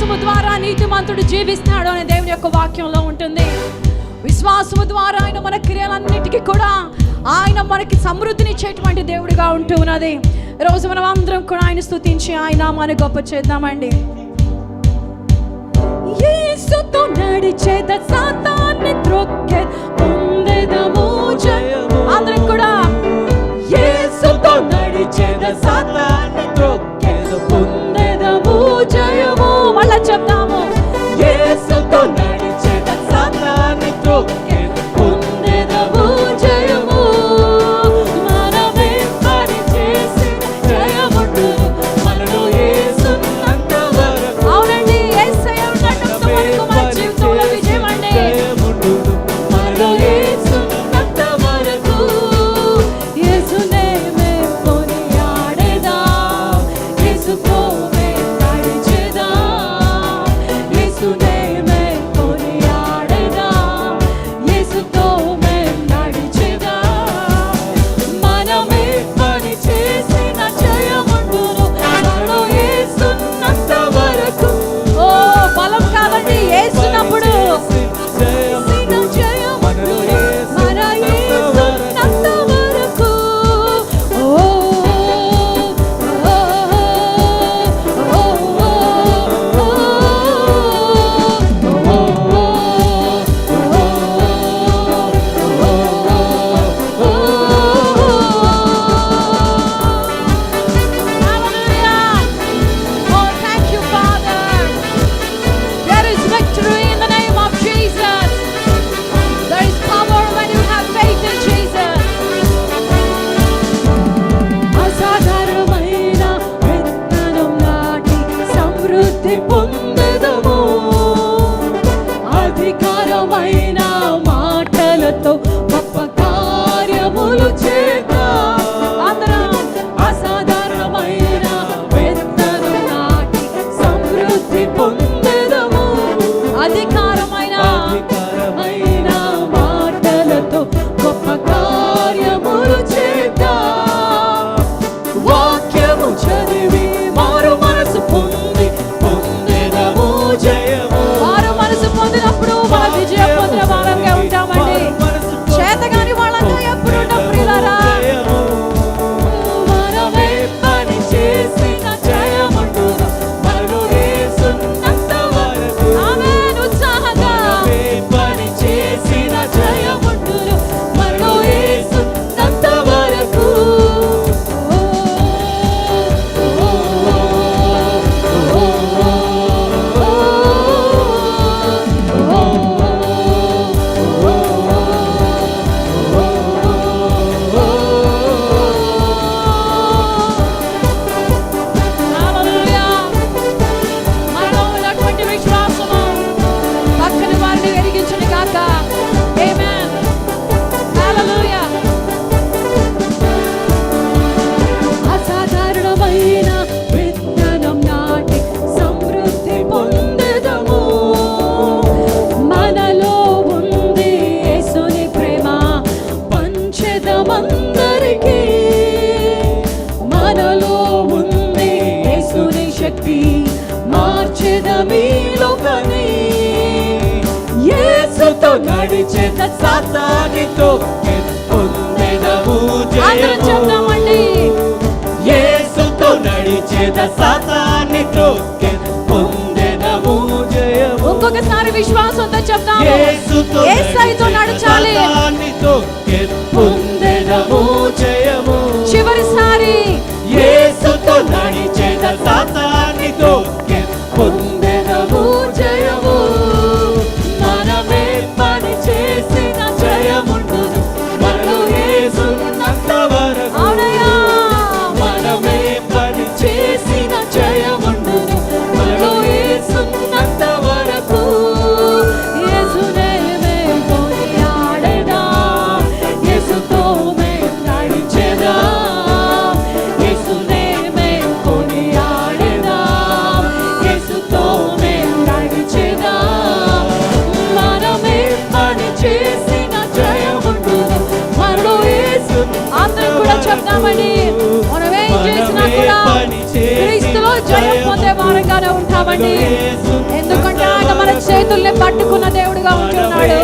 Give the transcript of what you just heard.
విశ్వాసము ద్వారా నీతిమంతుడు జీవిస్తాడు అనే దేవుని యొక్క వాక్యంలో ఉంటుంది. విశ్వాసము ద్వారా ఆయన మన క్రియలన్నిటికీ కూడా ఆయన మనకి సమృద్ధినిచ్చేటువంటి దేవుడిగా ఉంటూ ఉన్నది. ఈరోజు మనం అందరం కూడా ఆయన స్తుతించి ఆయన నామాన్ని గొప్ప చేద్దామండి. యేసుతో నడిచేద సాతాన్ని త్రొక్కె పొందెదము జయము. అందరం కూడా యేసుతో నడిచేద సాతాన్ని త్రొక్కె పొందెదము జయము. మళ్ళా చెప్తాము. యేసుతో నడిచేద సాతాన్ని త్రొక్కె పొందెదము జయము. మనమే పని చేసి జయముండు మనలో యేసున్నంత వరకు. అవునండి, యేసయ్య ఉన్నంత వరకు మన జీవితంలో విజయం అండి. మనలో యేసున్నంత వరకు యేసునే మేము కొనియాడేదాం, యేసుతో మేము నడిచేదాం, యేసునే మేము కొనియాడేదాం, యేసుతో మేము నడిచేదాం. మనమే పని చేసిన జయముండును మనలో యేసున్నంత వరకు. ఓ బలం కాదండి, యేసునప్పుడు పొందెదము. అధికారమైన మాటలతో గొప్ప కార్యములు చేద్దాం. అందరం అసాధారణమైన విత్తనం నాటి సమృద్ధి పొందెదము. అధికారమైన మాటలతో గొప్ప కార్యములు చేద్దాం. వాక్యము చదివి మారు మనసు పొంది పొందెదము జయము. మారు మనసు పొందినప్పుడు మన విజయం పొందిన వారంగా ఉంటామండి. చేతగాని వాళ్ళంతా ఎప్పుడు ప్రియులారా మనమే పని చేసిన జయముండు మనలో యేసున్నంత వరకు. ఆమేన్. ఉత్సాహంగా పని చేసిన జయముండు మనలో యేసున్నంత వరకు. హల్లెలూయా. మనలో ఉన్నటువంటి విశ్వాసము పక్కన వారిని వెలిగించును గాక. ఆమేన్. హల్లెలూయా. అసాధారణమైన విత్తనం నాటి సమృద్ధి పొందెదము. మనలో ఉంది యేసుని ప్రేమ పంచెదమందరికీ. మనలో ఉంది యేసుని శక్తి మార్చెదమీలోకని. యేసుతో నడిచేద సాతానితో పొందెదము జయము. చెప్తామండి. యేసుతో నడిచేద సాతానితో పొందెదము జయము. ఇంకొకసారి విశ్వాసంతో చెప్తాము. యేసయ్యతో నడచాలి, పొందెదము జయము. చివరిసారి యేసుతో నడిచేద సాతానితో పొందెదము జయము. మనమే పని చేసిన జయముండు మనలో యేసున్నంత వరకు. అవునయ్యా. మనమే పని చేసిన జయముండు మనలో యేసున్నంత వరకు. యేసునే దేవుడిగానే ఉంటామండి. ఎందుకంటే ఆయన మన చేతుల్ని పట్టుకున్న దేవుడిగా ఉంటున్నాడు.